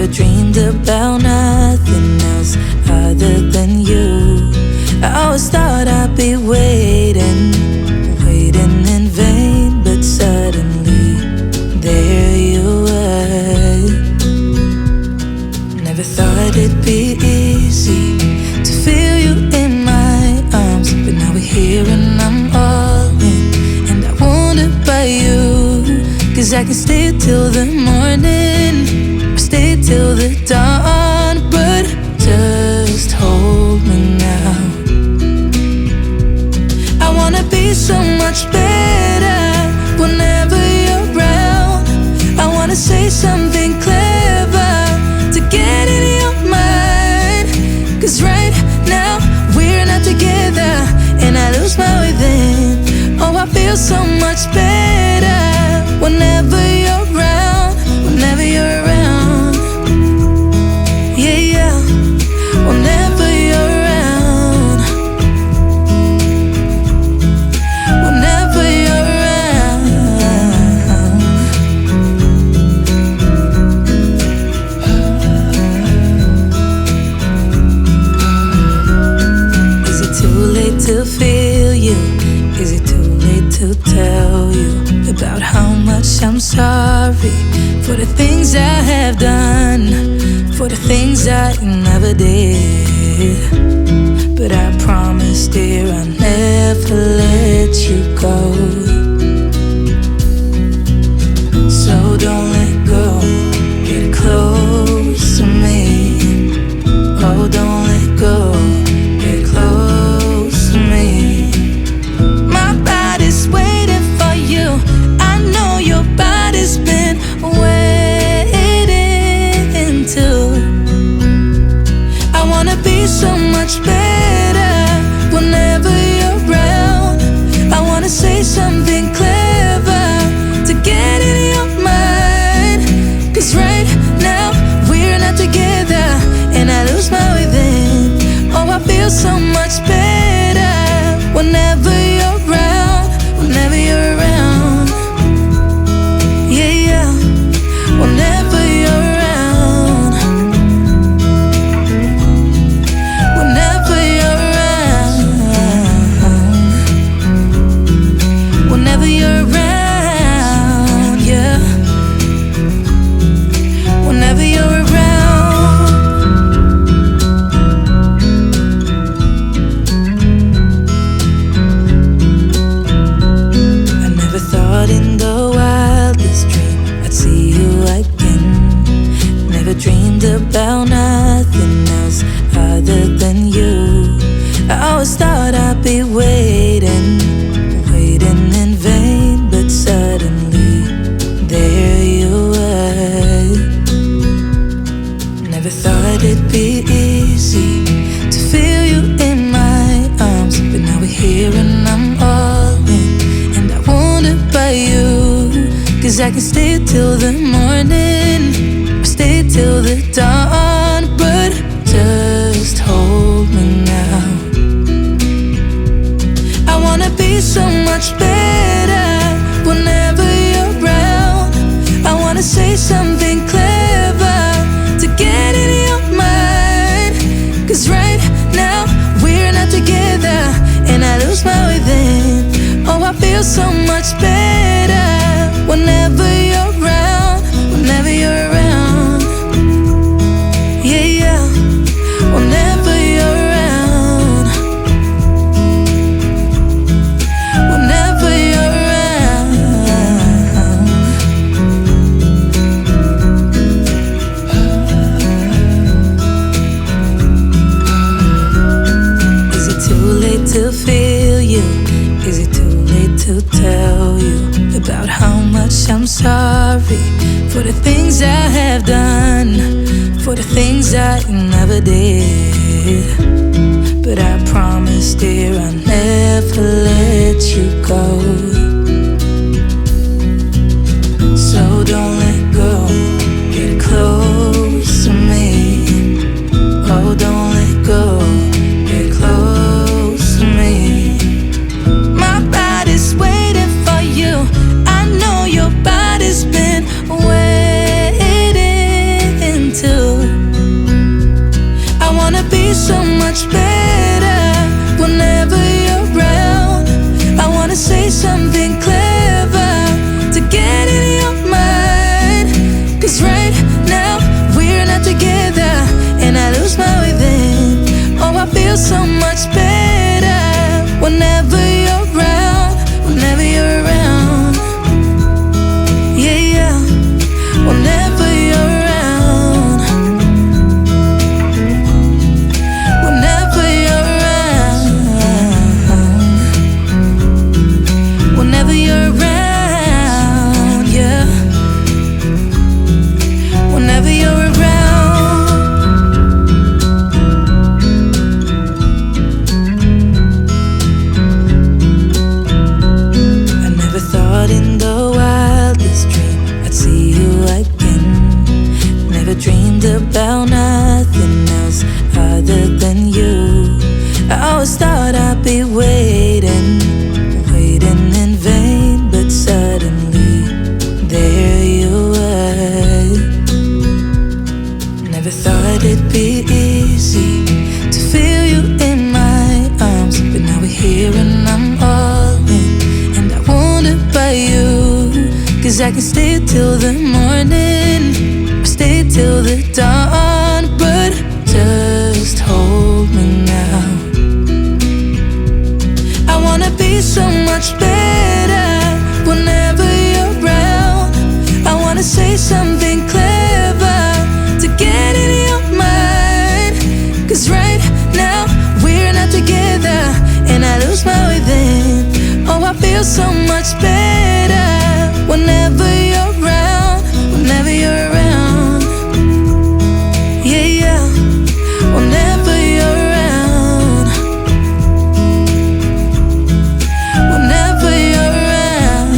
Never dreamed about nothing else other than you. I always thought I'd be waiting in vain, but suddenly there you were. Never thought it'd be easy to feel you in my arms, but now we're here and I'm all in, and I wonder by you, 'cause I can stay till the morning or stay till the dawn, but just hold me now. I wanna be so much better whenever you're around. I wanna say something clever to get in your mind, 'cause right now we're not together and I lose my way then. Oh, I feel so much better whenever you're around, whenever you're around. Yeah, yeah, whenever you're around, whenever you're around. Is it too late to feel you? Is it too late to tell you about how much I'm sorry for the things I have done, for the things I never did? But I promise, dear, I'll never let you go. So don't let go, get close to me. Oh, don't let go, get close to me. My body's waiting for you, I know your body's been waiting too. I wanna be so much better whenever you're around. I wanna say something clever to get in your mind, 'cause right now we're not together and I lose my way then. Oh, I feel so much better whenever you're around, whenever you're around. Yeah, yeah, whenever you're around, whenever you're around, whenever you're around, yeah, whenever you're around. I never thought in the wildest dream I'd see you again. Never dreamed about nothing else other than you. I always thought I'd be waiting in vain, but suddenly there you were. Never thought it'd be easy to feel you in my arms, but now we're here and I'm all in, and I wonder by you, 'cause I can stay till the morning or stay till the dawn, but just hold me now. I wanna be so much better whenever you're around. I wanna say something clever to get in your mind, 'cause right now we're not together and I lose my way then. Oh, I feel so much better whenever you're around, whenever you're around. Yeah, yeah, whenever you're around, whenever you're around. Is it too late to feel you? Is it too late to tell you about how much I'm sorry for the things I have done, for the things I never did? But I promise, dear, I'll never let you go. So don't let go, get close to me. Oh, don't let go, get close to me. My body's waiting for you, I know your body's been waiting too. now we're not together, and I lose my way then. Oh, I feel so much better whenever you're around, whenever you're around. Yeah, yeah, whenever you're around, whenever you're around, whenever you're around, yeah, whenever you're around. In the wildest dream I'd see you again. Never dreamed about nothing else other than you. I always thought I'd be waiting, waiting in vain, but suddenly there you were. Never thought it'd be easy to feel you in my arms, but now we're here and I'm all in, and I wanna by you, 'cause I can stay till the morning, or stay till the dawn, but just hold me now. I wanna be so much better whenever you're around. I wanna say something clever to get in your mind, 'cause right now we're not together, and I lose my way then. Oh, I feel so much better whenever you're around, whenever you're around. Yeah, yeah, whenever you're around, whenever you're around.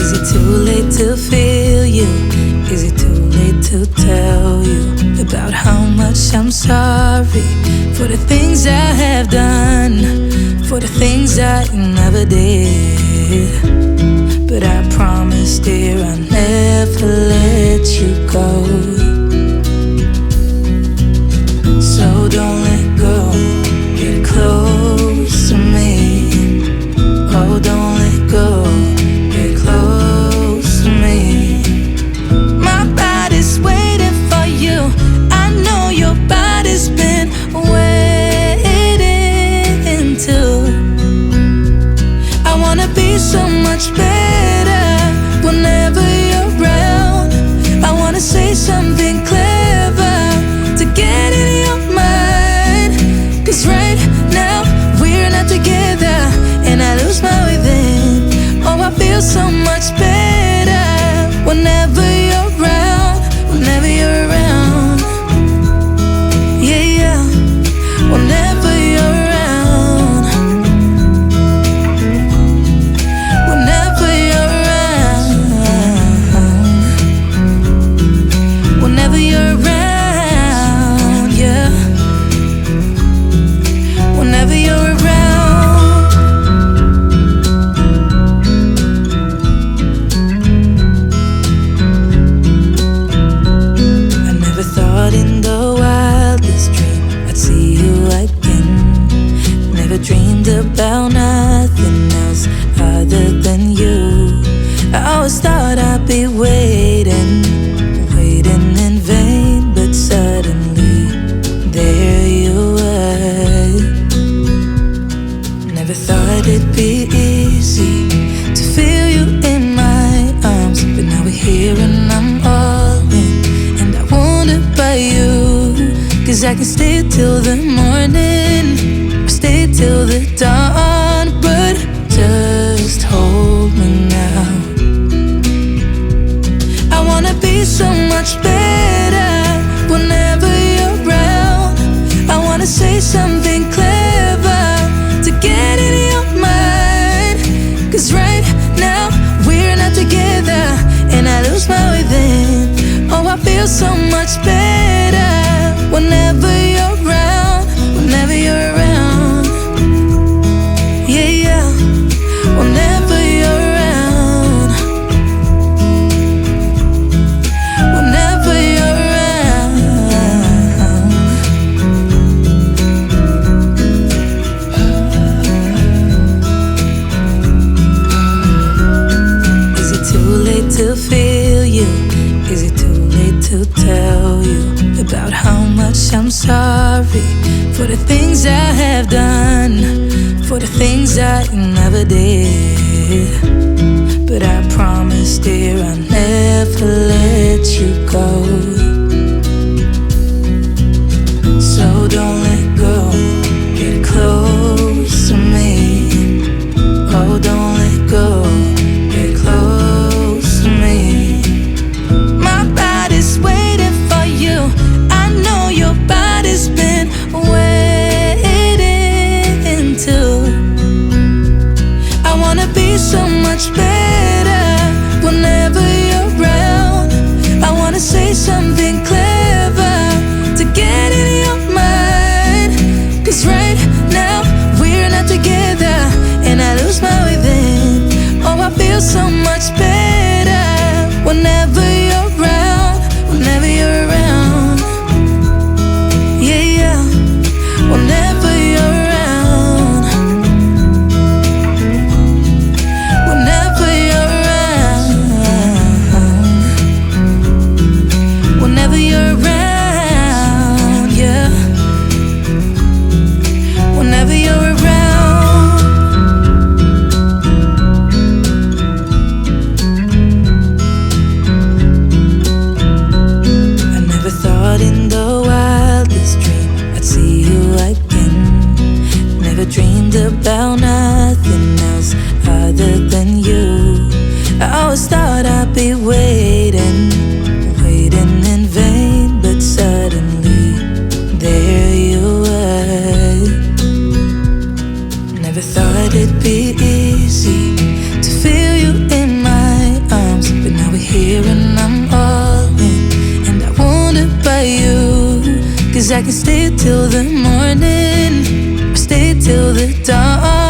Is it too late to feel you? Is it too late to tell you about how much I'm sorry for the things I have done, for the things I never did? But I promise, dear, I'll never let you go. So don't let go, get close to me. Oh, don't let go, get close to me. Waiting for you, I know your body's been waiting too. I wanna be so much better whenever you're around. I wanna say something clever to get in your mind, 'cause right now we're not together, and I lose my way then. Oh, I feel so much better whenever you're around, whenever you're around. Yeah, yeah, whenever you're around, whenever you're around, whenever you're around, yeah, whenever you're around. In the wildest dream I'd see you again. Never dreamed about nothing else other than you. I always thought I'd be waiting, waiting in vain, but suddenly there you were. Never thought it'd be easy to feel you in my arms, but now we're here and I'm all in, and I wanna by you, 'cause I can stay till the morning, or stay till the dawn, but just hold me now. I wanna be so much better whenever you're around. I wanna say something clever to get in your mind, 'cause right now we're not together, and I lose my way then. Oh, I feel so much better whenever you're around, whenever you're around. thought you never did. But I promise, dear, I'll never let you go. So don't let go, get close to me. Oh, don't let go, get close to me. My body's waiting for you. I know your body's been waiting too. I wanna be so much better whenever you're around. I wanna say something clever to get in your mind. 'Cause right now we're not together, and I lose my way then. Oh, I feel so much better whenever you're around, whenever you're around. Yeah, yeah, whenever you're around, whenever you're around, whenever you're around, yeah, whenever you're around. I never thought in the wildest dream I'd see you again. Never dreamed about nothing else other than you. I always thought I'd be waiting, waiting in vain. But suddenly, there you were. Never thought it'd be easy to feel you in my arms. But now we're here and I'm all in, and I wonder about you. 'Cause I can stay till the morning, or stay till the dawn.